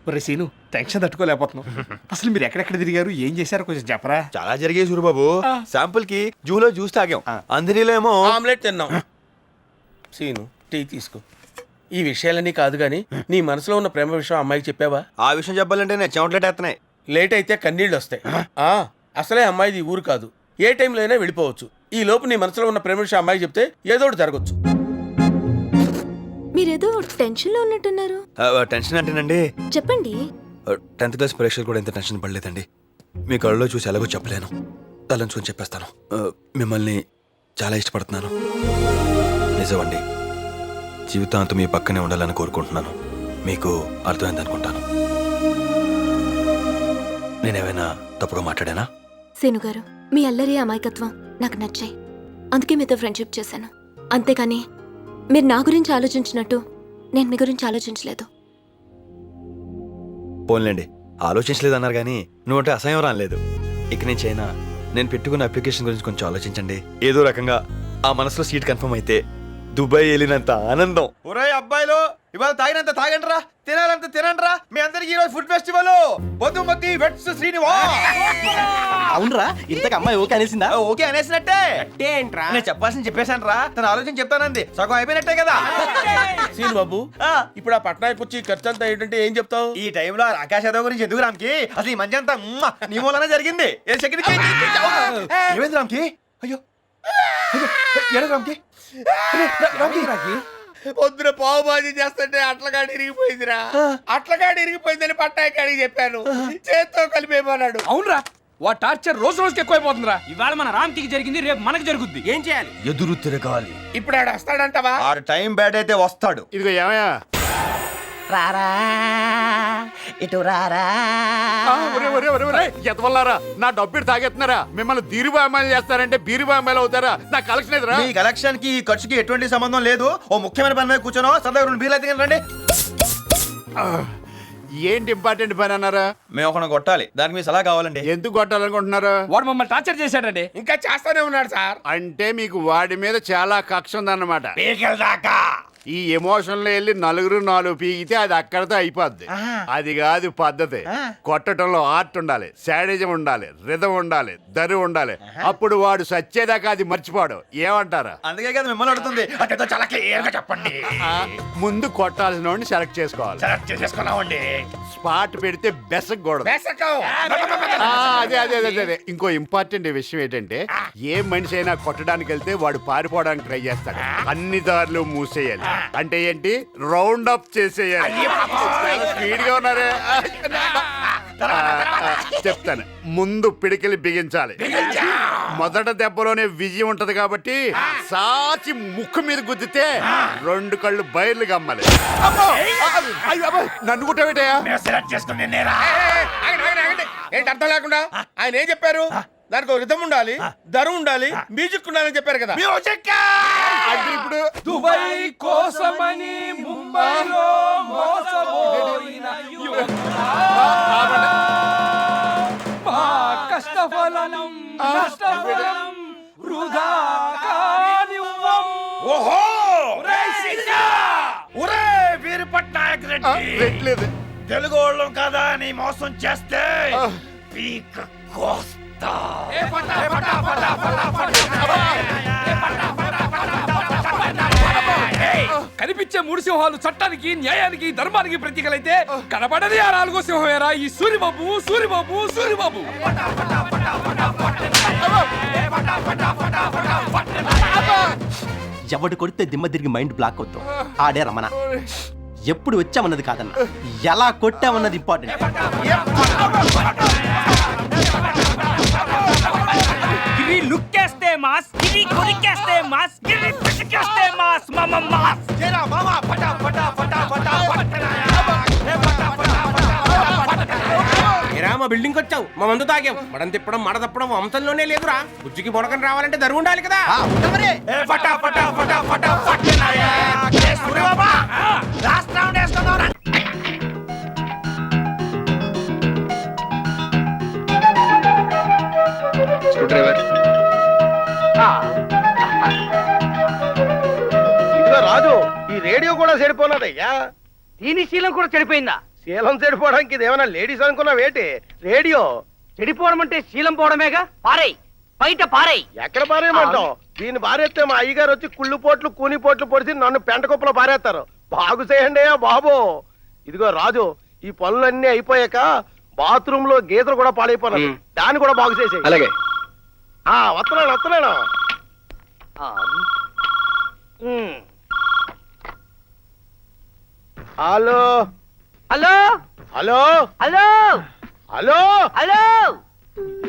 ఒరే scene tension తట్టుకోలేకపోతున్నాం. అసలు మీరు ఎక్కడెక్కడ తిరిగారు, ఏం చేశారో కొంచెం చెప్పరా. చాలా జరిగాయి సూరిబాబు. శాంపుల్ కి జూలో జ్యూస్ తాగాం, అందరిలో ఏమో ఆమ్లెట్ తిన్నాం. సీను టీ తీసుకో. ఈ విషయాలన్నీ కాదు గాని నీ మనసులో ఉన్న ప్రేమ విషయం అమ్మాయికి చెప్పావా? ఆ విషయం చెప్పాలంటే నేను చెమటలేట్ వేస్తున్నాయి. లేట్ అయితే కన్నీళ్ళు వస్తాయి. అసలే అమ్మాయిది ఊరు కాదు, ఏ టైంలో అయినా వెళ్ళిపోవచ్చు. ఈ లోపు నీ మనసులో ఉన్న ప్రేమ విషయం అమ్మాయికి చెప్తే ఏదో ఒకటి జరగచ్చు. మీరేదో టెన్షన్ లో ఉన్నట్టున్నారు. టెన్షన్ అంటేనండి, చెప్పండి. 10th క్లాస్ పరీక్షలు కూడా ఎంత టెన్షన్ పడలేదండి. మీ కళ్ళలో చూసి ఎలాగో చెప్పలేను, తలంచుకొని చెప్పేస్తాను. మిమ్మల్ని చాలా ఇష్టపడుతున్నాను. నిజమండి, జీవితాంతం మీ పక్కనే ఉండాలని కోరుకుంటున్నాను. మీకు అర్థమైంది అనుకుంటాను. నేనేమైనా తప్పుగా మాట్లాడానా? సీను గారు, మీ అల్లరి అమాయకత్వం నాకు నచ్చాయి, అందుకే మీతో ఫ్రెండ్షిప్ చేశాను. అంతేకాని మీరు నా గురించి ఆలోచించినట్టు నేను మీ గురించి ఆలోచించలేదు. పోన్లేండి, ఆలోచించలేదన్నారు కానీ నువ్వంటే అసహ్యం రాలేదు. ఇక నుంచి అయినా నేను పెట్టుకున్న అప్లికేషన్ గురించి కొంచెం ఆలోచించండి. ఏదో రకంగా ఆ మనసులో సీట్ కన్ఫర్మ్ అయితే దుబాయ్ వెళ్ళినంత ఆనందం. ఒరే అబ్బాయిలు, ఇవాళ తాగినంత తాగండిరా, తినాలంత తినండిరా. మీ అందరికి ఈరోజు ఫుడ్ ఫెస్టివల్. బొద్దుమతి వెట్స్ శ్రీనివాస్. అవునరా, ఇంతకు అమ్మాయి ఓకే అనేసిందా? ఓకే అనేసినట్టే. ఏంట్రా నేను చెప్పాల్సింది చెప్పేశాను రా, తన ఆలోచన చెప్తానంది. సగం అయిపోయినట్టే కదా. సీను బాబు, ఇప్పుడు ఆ పట్నాయకు వచ్చి ఖర్చు అంతా ఏంటంటే ఏం చెప్తావు? ఈ టైంలో ఆకాశ యాదవ్ గురించి ఎందుకు రామ్కి? అసలు ఈ మంచి అంతా నీ మూలనే జరిగింది. ఏమైంది రామ్కి? అయ్యో ఏడు రామ్కి. పొద్దున పావు బాజీ చేస్తుంటే అట్లగాడి ఇరిగిపోయిందిరా. అట్లగాడి ఇరిగిపోయిందని పట్టాయకాడికి చెప్పాను, చేత్తో కలిపేమన్నాడు. అవునరా, వా టార్చర్ రోజు రోజుకి ఎక్కువైపోతుందిరా. ఇవాళ మన రామ్కి జరిగింది, రేపు మనకు జరుగుద్ది. ఏం చేయాలి? ఎదురు తిరగాలి. ఇప్పుడు ఆడు వస్తాడంటావా? ఆడు టైం బ్యాడ్ అయితే వస్తాడు. ఇదిగో ఏమయ్యా, రారా ఇటు రారా. ఎతవల్లారా, నా డబ్బులు తాగెత్తున్నారా? మిమ్మల్ని దీరుబామాలు చేస్తారంటే బీరుబామాలు అవుతారా? నా కలెక్షన్ ఎదురా. మీ కలెక్షన్ కి ఈ ఖర్చుకి ఎటువంటి సంబంధం లేదు. ఓ ముఖ్యమైన పని మీద కూర్చోనో సరదాగా 2 బీర్లు అయితే రండి. ఏంటి ఇంపార్టెంట్ పని అన్నారా? మేము ఒకటి కొట్టాలి, దానికి మీ సలహా కావాలండి. ఎందుకు కొట్టాలనుకుంటున్నారు? వాడు మమ్మల్ని టార్చర్ చేశాడండి. ఇంకా చేస్తానే ఉన్నాడు సార్. అంటే మీకు వాడి మీద చాలా కక్ష ఉందన్నమాట. దాకా ఈ ఎమోషన్ లో వెళ్ళి నలుగురు 4 పీకితే అది అక్కడితో అయిపోద్ది. అది కాదు పద్ధతి. కొట్టడంలో ఆర్ట్ ఉండాలి, శాడిజం ఉండాలి, రిధం ఉండాలి, దరి ఉండాలి. అప్పుడు వాడు సచ్చేదాకా అది మర్చిపోడు. ఏమంటారా? అందుకే కదా మిమ్మల్ని అడుగుతుంది. చాలా క్లియర్ గా చెప్పండి. ముందు కొట్టాల్సిన వాడిని సెలెక్ట్ చేసుకోవాలి. సెలెక్ట్ చేసేసుకున్నామండి. స్పాట్ పెడితే బెసకూడదు. అదే అదే అదే అదే. ఇంకో ఇంపార్టెంట్ విషయం ఏంటంటే, ఏ మనిషి అయినా కొట్టడానికి వెళ్తే వాడు పారిపోవడానికి ట్రై చేస్తాడు. అన్ని దారులు మూసేయాలి. అంటే ఏంటి? రౌండ్ అప్ చేసేయాలి. స్పీడ్ గా ఉన్నారే. చెప్తాను, ముందు పిడికిలి బిగించాలి. మొదట దెబ్బలోనే విజయం ఉంటది కాబట్టి సాచి ముక్కు మీద గుద్దితే 2 కళ్ళు బయర్లు గమ్మాలి. నన్ను కుట్టబెట్టయా? ఏంటి అర్థం లేకుండా? ఆయన ఏం చెప్పారు? దానికి ఒక రిథం ఉండాలి, దరు ఉండాలి, మ్యూజిక్ ఉండాలని చెప్పారు కదా. అంటే ఇప్పుడు దుబాయ్ కోసమని ముంబైలో మోసపోయిన మా కష్టఫలం నష్టఫలం వృధా కానివ్వం. ఓహో, ఒరే వీరు పట్నాయక్ రెడ్డి, పెట్టలేదు. తెలుగు వాళ్ళం కదా అని మోసం చేస్తే పీక కోస్తా. కనిపించే 3 సింహాలు చట్టానికి, న్యాయానికి, ధర్మానికి ప్రతీకలైతే కనబడది ఆ 4వ సింహమేరా ఈ సూరిబాబు. సూరిబాబు సూరిబాబు ఎవడు కొడితే దిమ్మ తిరిగి మైండ్ బ్లాక్ అవుతాం. ఆడే రమణ. ఎప్పుడు వచ్చామన్నది కాదన్న, ఎలా కొట్టామన్నది ఇంపార్టెంట్. గిరి లుక్కేస్తే మాస్, గిరి కొరికేస్తే మాస్, గిరి పిసికేస్తే మాస్, మమ మాస్. మా బిల్డింగ్ వచ్చావు, మా మందు తాగాం, మడం తిప్పడం మడ తప్పడం వంశంలోనే లేదురా. బుజ్జికి బొడకని రావాలంటే దరువు ఉండాలి కదా. ఇదిగో రాజు, ఈ రేడియో కూడా చెడిపోలేదయ్యా. దీని శీలం కూడా చెడిపోయిందా? శీలం చెడిపోవడానికి ఇదేమైనా లేడీస్ అనుకున్నా వేటి రేడియో చెడిపోవడం అంటే శీలం పోవడమేగా పారేయ్ బయట పారేయ్ ఎక్కడ పారేయమంటావు దీన్ని పారేస్తే మా అయ్యగారు వచ్చి కుళ్ళు పోట్లు కూని పోట్లు పొడిచి నన్ను పెంట కుప్పలో పారేస్తారు బాగు చేయండి బాబు ఇదిగో రాజు ఈ పనులన్నీ అయిపోయాక బాత్రూమ్ లో గీతలు కూడా పాడైపోయినాయి దాన్ని కూడా బాగు చేసే అలాగే వస్తున్నాను hello hello hello hello hello hello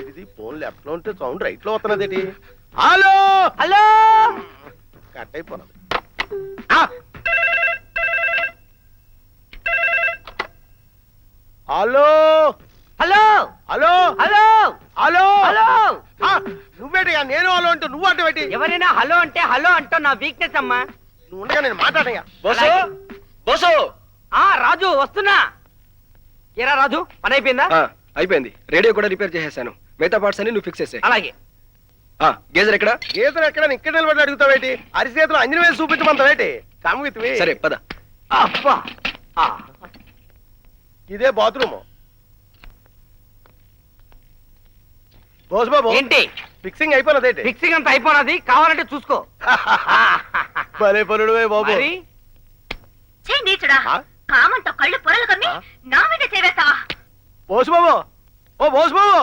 ఇది ఫోన్ లెఫ్ట్ లో ఉంటే సౌండ్ రైట్ లో వస్తున్నది హలో హలో కట్ అయిపోయినది hello hello hello hello hello hello నువ్వేటిగా నేను హలో అంటే నువ్వు అంటే పెట్టి ఎవరైనా హలో అంటే హలో అంటావు నా వీక్నెస్ అమ్మా నువ్వు ఉండగా నేను మాట్లాడగా బోసు బోసు రాజు వస్తున్నా ఏరా రాజు పని అయిపోయిందా అయిపోయింది రేడియో కూడా రిపేర్ చేసేసాను మిగతా పార్ట్స్ అన్ని నువ్వు ఫిక్స్ చేసే అలాగే గేజర్ ఎక్కడ గీతలు ఎక్కడ ఇక్కడ నిలబడి అడుగుతావేటి అరిచేతులు అంజన వేసి చూపించమంటావేటి కమ్మితివి సరే పద అబ్బా ఇదే బాత్రూమ్ బోస్ బాబు ఏంటి ఫిక్సింగ్ అయిపోయినదేటి ఫిక్సింగ్ అంతా అయిపోయినది కావాలంటే చూసుకో భలే పనుడు బాబు మరి నీచుడా ఆ? కామంతో కళ్ళు పొరలు కమ్మి నా మీద చేవేస్తావా బోస్ బాబు ఓ బోస్ బాబు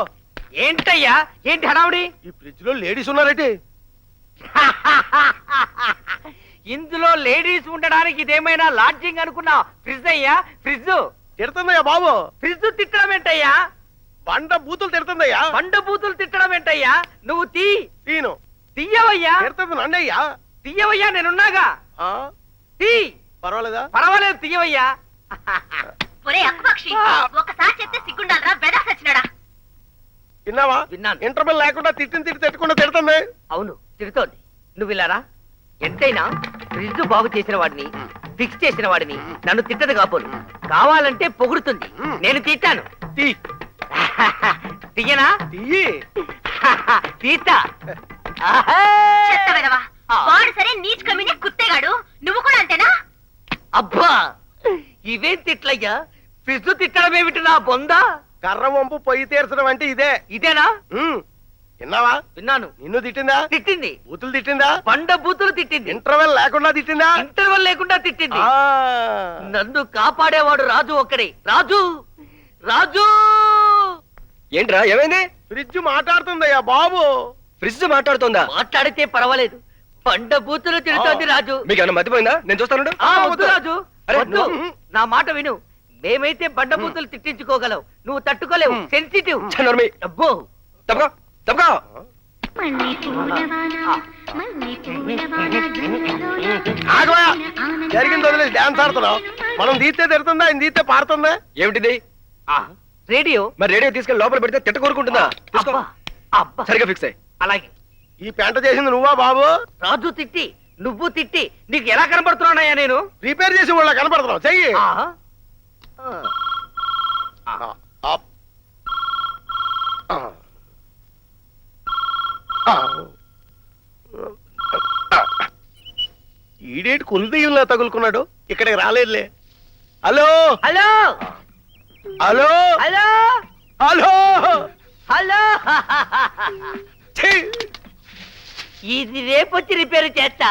ఏంటయ్యా ఏంటి హడావుడి ఈ ఫ్రిడ్జ్ లో లేడీస్ ఉన్నారేటి ఇందులో లేడీస్ ఉండడానికి ఇదేమైనా లాడ్జింగ్ అనుకున్నా ఫ్రిడ్జ్ అయ్యా ఫ్రిడ్జ్ తిడుతుందయ్యా బాబు ఫ్రిడ్జ్ తిట్టడం ఏంటయ్యా బండ బూతులు తిడుతుందయ్యా బండ బూతులు తిట్టడం ఏంటయ్యా నువ్వు తీను తీయవయ్యా తిడుతుంది నన్నయ్యా తీయవయ్యా నేనున్నాగా తీ పర్వాలేదా పర్వాలేదు తీయవయ్యా ఒరే అక్కుపక్షి ఒకసారి చెప్తే సిగ్గుండాలరా బెదా సచ్చినాడా విన్నావా విన్నాను. ఇంటర్వెల్ లేకుండా తిట్టకుండా తిడుతుంది అవును తిడుతోంది నువ్వు ఇలారా ఎంతైనా ఫ్రిడ్జ్ బాగు చేసిన వాడిని ఫిక్స్ చేసిన వాడిని నన్ను తిట్టదు కాపోను కావాలంటే పొగుడుతుంది నేను తిట్టాను తీ తీయనా తీయి తీస్తా చెత్త వెధవా. వాడు సరే నీచ్ కమ్మినే కుత్తేగాడు నువ్వు కూడా అంతేనా అబ్బా ఇవేం తిట్లయ్యా ఫ్రిడ్జ్ తిట్టడం ఏమిటి నా బొందా కర్ర వంపు పొయ్యి తీర్చడం అంటే ఇదే ఇదేనా విన్నావా విన్నాను నిన్ను తిట్టిందా తిట్టింది బూతులు తిట్టిందా బండ బూతులు తిట్టింది ఇంటర్వెల్ లేకుండా తిట్టిందా ఇంటర్వల్ లేకుండా తిట్టింది ఆ. నన్ను కాపాడేవాడు రాజు ఒక్కడే రాజు రాజు ఏంట్రా ఏమైంది ఫ్రిడ్జ్ మాట్లాడుతుందయ్యా బాబు ఫ్రిడ్జ్ మాట్లాడుతుందా మాట్లాడితే పర్వాలేదు బండ బూతులు తిడుతోంది రాజు మీకు ఏమన్నా మతిపోయిందా నేను చూస్తాను వద్దు రాజు అరే, వద్దు నా మాట విను మేమైతే బండ బూతులు తిట్టించుకోగలవు నువ్వు తట్టుకోలేవు సెన్సిటివ్ అబ్బో తప్పగా తప్పగా ఆగవా జరిగింది వదిలేసి డాన్స్ ఆడుతున్నావు మనం తీస్తే తిడుతుందా ఆయన తీస్తే పాడుతుందా ఏమిటిది రేడియో మరి రేడియో తీసుకెళ్ళి లోపల పెడితే తిట్ట కోరుకుంటుందా చూసుకో అబ్బా అబ్బా సరిగా ఫిక్స్ అయ్యి అలాగే ఈ పెంట చేసింది నువ్వా బాబు రాజు తిట్టి నువ్వు తిట్టి నీకు ఎలా కనబడుతున్నానయ్యా నేను రిపేర్ చేసి వాళ్ళ కనపడుతున్నావు చెయ్యి ఆ? అప్. ఆ. ఆ. ఈడేటి కులదీయుల్లా తగులుకున్నాడు ఇక్కడికి రాలేదులే hello hello hello hello hello hello ఛీ! ఇది రేపొచ్చి రిపేర్ చేస్తా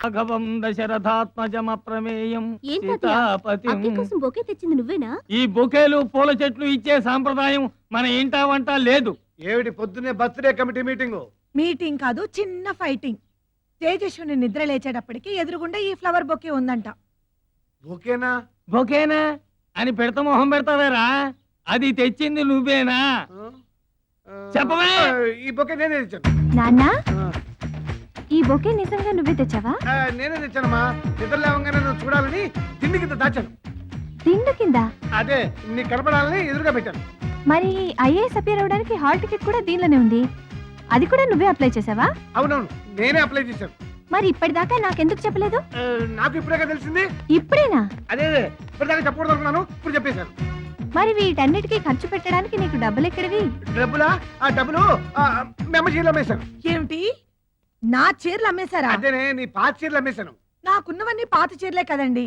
భగవం దశరథాత్మజమ ప్రమేయం కోసం బొకే తెచ్చింది నువ్వేనా ఈ బొకేలు పూల చెట్లు ఇచ్చే సాంప్రదాయం మన ఇంటా వంట లేదు. ఏమిటి పొద్దున్నే బర్త్డే కమిటీ మీటింగ్ మీటింగ్ కాదు చిన్న ఫైటింగ్. తేజస్విని నిద్ర లేచేటప్పటికి ఎదురుగుండా ఈ ఫ్లవర్ బొకే ఉందంట. ఓకేనా బొకేనా అని పెడత మొహం పెడతావేరా? అది తెచ్చింది నువ్వేనా? చెప్పవే. ఈ బొకే నేనే తెచ్చాను నాన్న ఈ బొకే నిజంగా నువ్వే తెచ్చావా? నేనే తెచ్చానమ్మా నిద్ర లేవగానే నువ్వు చూడాలని తిండి కింద దాచాను తిండు కింద. అదే నీ కనపడాలని ఎదురుగా పెట్టాను మరి ఐఏఎస్ అపియర్ అవడానికి హాల్ టికెట్ కూడా దీనిలోనే ఉంది. అది కూడా నువ్వే అప్లై చేసావా? అవునవును నేనే అప్లై చేశాను మరి ఇప్పటిదాకా నాకెందుకు చెప్పలేదు? నాకు ఇప్పుడే తెలిసింది ఇప్పుడేనా? అదే ఇప్పటిదాకా చెప్పకూడదు అనుకున్నాను ఇప్పుడు చెప్పేశాను మరి వీటన్నిటికీ ఖర్చు పెట్టడానికి నీకు డబ్బులు ఎక్కడివి? డబ్బులా ఆ డబ్బులు మెమ్మ చీరలు అమ్మేశాను ఏమిటి, నా చీరలు అమ్మేశారా? అదేనే నీ పాత చీరలు అమ్మేశాను నాకున్నవన్నీ పాత చీరలే కదండి.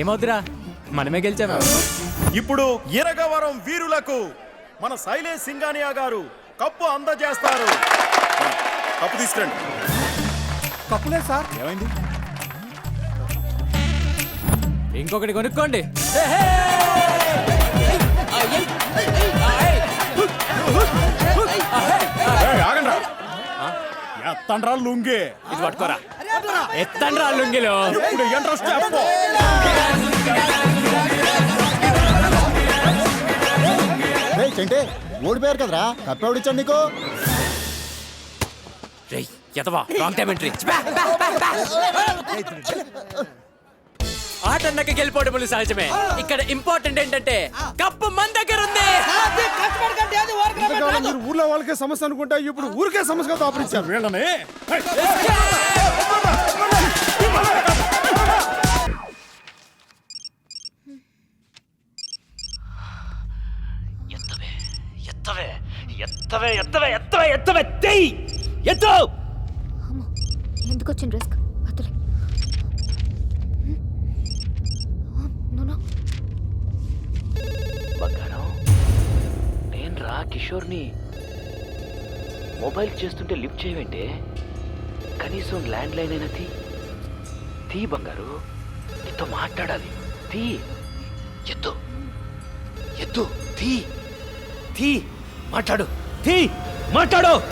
ఏమవుతురా మనమే గెలిచాము. ఇప్పుడు ఇరగవరం వీరులకు మన శైలేష్ సింగానియా గారు కప్పు అందజేస్తారు. కప్పు తీసుకురండి. కప్పులే సార్. ఏమైంది? ఇంకొకటి కొనుక్కోండి. ఎత్తండ్రా లుంగి. ఇది పట్టుకోరా. ఎత్తండ్రా లుంగిలో. ఇప్పుడు ఏంట్రా స్టెప్? చెంటే ఓడిపోయారు కదరా, కప్పెవడిచ్చాడు నీకు? Wrong time entry. ఆట అన్నాక గెలిపోవడం సహజమే. ఇక్కడ ఇంపార్టెంట్ ఏంటంటే కప్పు మన దగ్గర ఉంది. మీరు ఊర్లో వాళ్ళకే సమస్య అనుకుంటా, ఇప్పుడు ఊరికే సమస్యగా దాపరించారు వీళ్ళని. ఎందుకు వచ్చిన రిస్క్? బంగారం, నేను రా కిషోర్ని. మొబైల్ చేస్తుంటే లిఫ్ట్ చేయవంటే కనీసం ల్యాండ్ లైన్ అయినా తీ బంగారు, నీతో మాట్లాడాలి. తీ ఎత్తు ఎత్తు తీ మాట్లాడు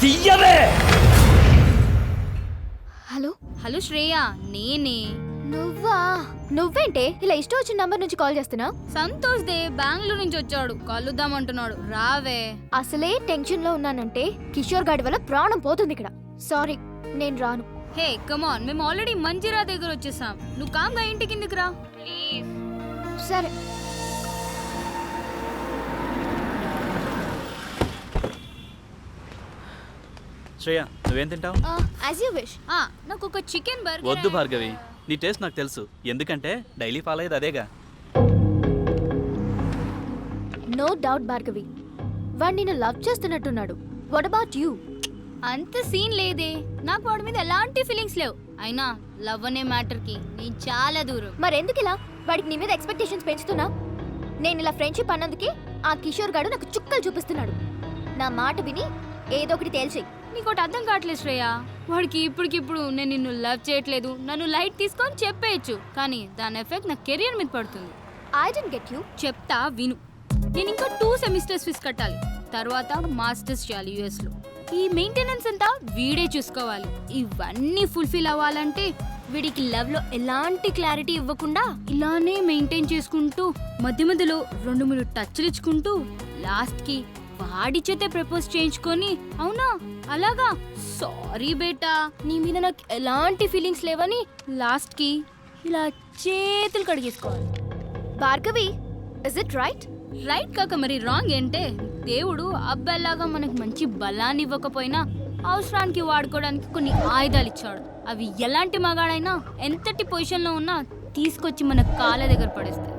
తీయవే. హలో హలో శ్రేయ, నేనే. నువ్వేంటే ఇలా ఇష్టం వచ్చిన నంబర్ నుంచి కాల్ చేస్తున్నావు? సంతోష్ దే బెంగళూరు నుంచి వచ్చాడు, కలుద్దామంటున్నాడు. రావే. అసలే టెన్షన్ లో ఉన్నానంటే కిషోర్ గాడి వల్ల ప్రాణం పోతుంది ఇక్కడ. సారీ, నేను రాను. హే కమాన్, మేము ఆల్రెడీ మంజిరా దగ్గర వచ్చేసాం. నువ్వు కామ్గా ఇంటి కిందకి రా ప్లీజ్. సరే. శ్రేయ, నువ్వేం తింటావు? As you wish. నాకు ఒక చికెన్ బర్గర్. వద్దు భార్గవి, నీ టేస్ట్ నాకు తెలుసు. ఎందుకంటే డైలీ ఫాలో అయ్యేది అదేగా. నో డౌట్ భార్గవి, వాడు నిన్ను లవ్ చేస్తున్నట్టున్నాడు. What about you? అంత సీన్ లేదే, నాకు వాడి మీద ఎలాంటి ఫీలింగ్స్ లేవు. అయినా లవ్ అనే మ్యాటర్ కి నేను చాలా దూరం. మరెందుకు ఇలా వాడికి నీ మీద ఎక్స్పెక్టేషన్స్ పెంచుతున్నా? నేను ఇలా ఫ్రెండ్షిప్ అన్నందుకే ఆ కిషోర్ గాడు నాకు చుక్కలు చూపిస్తున్నాడు. నా మాట విని ఏదో ఒకటి తేల్చేయి. నీకోటి అర్థం కావట్లేదు శ్రేయ. వాడికి ఇప్పటికిప్పుడు నేను నిన్ను లవ్ చేయట్లేదు, నన్ను లైట్ తీసుకొని చెప్పేయచ్చు, కానీ దాని ఎఫెక్ట్ నా కెరియర్ మీద పడుతుంది. I don't get you. చెప్తా విను. నేను ఇంకా 2 సెమిస్టర్స్ ఫీజు కట్టాలి, తర్వాత మాస్టర్స్ చేయాలి యుఎస్ లో. ఈ మెయింటెనెన్స్ అంతా వీడే చూసుకోవాలి. ఇవన్నీ ఫుల్ఫిల్ అవ్వాలంటే వీడికి లవ్ లో ఎలాంటి క్లారిటీ ఇవ్వకుండా ఇలానే మెయింటైన్ చేసుకుంటూ మధ్య మధ్యలో 2-3 టచ్లు ఇచ్చుకుంటూ లాస్ట్ కి వాడి చేతే ప్రపోజ్ చేయించుకొని. అవునా? అలాగా? సారీ బేటా, నీ మీద నాకు ఎలాంటి ఫీలింగ్స్ లేవని లాస్ట్ కి ఇలా చేతులు కడిగేసుకోవాలి. Bhargavi, is it right? Right కాక మరి రాంగ్ ఏంటే? దేవుడు అబ్బాయిలాగా మనకు మంచి బలాన్ని ఇవ్వకపోయినా అవసరానికి వాడుకోవడానికి కొన్ని ఆయుధాలు ఇచ్చాడు. అవి ఎలాంటి మగాడైనా ఎంతటి పొజిషన్లో ఉన్నా తీసుకొచ్చి మన కాళ్ళ దగ్గర పడేస్తాయి.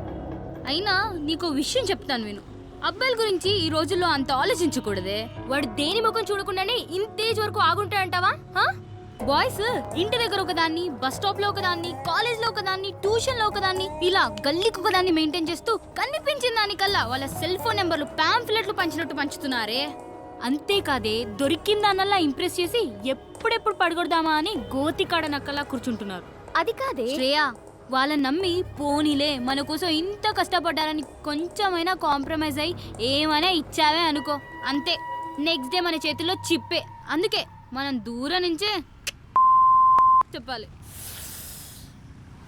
అయినా నీకో విషయం చెప్తాను విను. అబ్బాయిల గురించి ఈ రోజుల్లో అంత ఆలోచించకూడదే. వాడు దేని ముఖం చూడకుండానే ఇంతేజ్ వరకు ఆగుంటాడంటావా? బాయ్స్ ఇంటి దగ్గర ఒకదాన్ని, బస్ స్టాప్ లో ఒకదాన్ని, కాలేజ్ లో ఒకదాన్ని, ట్యూషన్ లో ఒకదాన్ని, ఇలా గల్లీకి ఒకదాన్ని మెయింటైన్ చేస్తూ కనిపించిన దానికల్లా వాళ్ళ సెల్ ఫోన్ నెంబర్లు పాంఫ్లెట్లు పంచినట్టు పంచుతున్నారే. అంతేకాదే దొరికిన దానల్లా ఇంప్రెస్ చేసి ఎప్పుడెప్పుడు పడగొడదామా అని గోతికాడ నక్కలా కూర్చుంటున్నారు. అది కాదే శ్రేయ, వాళ్ళని నమ్మి పోనీలే మన కోసం ఇంత కష్టపడ్డారని కొంచెమైనా కాంప్రమైజ్ అయ్యి ఏమైనా ఇచ్చావే అనుకో, అంతే నెక్స్ట్ డే మన చేతిలో చిప్పే. అందుకే మనం దూరం నుంచే చెప్పాలి.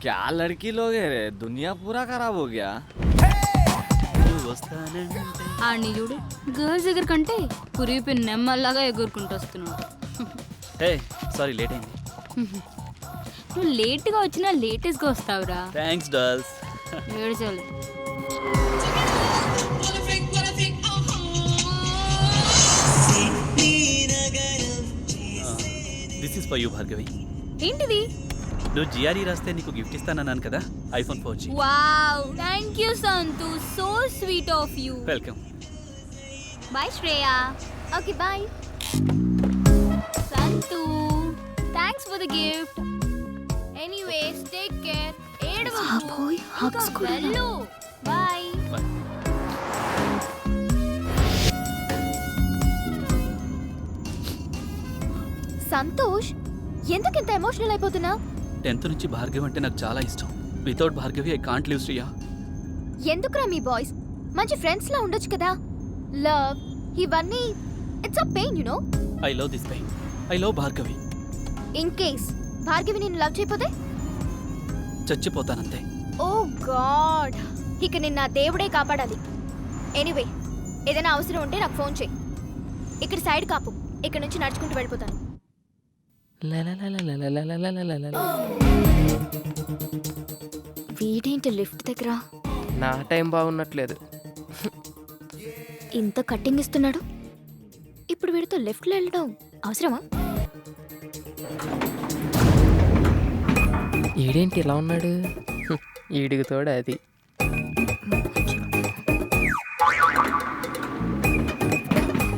क्या लड़की लोग है रे, दुनिया पूरा खराब हो गया. ఆడిని చూడు, గర్ల్స్ దగ్గర కంటే కురిపి నెమ్మల్లాగా ఎగురుకుంటూ వస్తున్నాడు. హే సారీ, లేట్ అయింది. నువ్వు లేట్గా వచ్చినా లేటెస్ట్గా వస్తావురా. Thanks dolls. ఏడ్చాలి. This is for you Bhargavi. ఏంటిది? నువ్వు జిఆర్ఈ రాస్తే నీకు గిఫ్ట్ ఇస్తానన్నాను కదా, iPhone 4G. Wow, thank you Santhu, so sweet of you. Welcome. Bye Shreya. Okay bye. Santhu, thanks for the gift. Anyways take care. బాబోయ్, hugs కూడా. బాయ్. సంతోష్, ఎందుకు ఇంత ఎమోషనల్ అయిపోతున్నావు? 10th నుంచి భార్గవి అంటే నాకు చాలా ఇష్టం. Without Bhargavi I can't live Shriya. ఎందుకురా మీ బాయ్స్ మంచి ఫ్రెండ్స్ లా ఉండొచ్చు కదా? లవ్ ఇవన్నీ it's a pain you know. I love this pain. I love Bhargavi. In case Bhargavi నిన్ను లవ్ చేయకపోతే చచ్చిపోతానంతే. ఓ గాడ్, ఇక నిన్న దేవుడే కాపాడాలి. ఎనీవే, ఏదైనా అవసరం ఉంటే నాకు ఫోన్ చేయి. ఇక్కడ సైడ్ కాపు, ఇక్కడ నుంచి నడుచుకుంటూ వెళ్ళిపోతాను. వీడేంటి లిఫ్ట్ దగ్గర? నా టైం బాగున్నట్లేదు. ఇంత కట్టింగ్ ఇస్తున్నాడు, ఇప్పుడు వీడితో లెఫ్ట్లో వెళ్ళడం అవసరమా? ఈడేంటి ఇలా ఉన్నాడు? ఈడికి తోడు అది.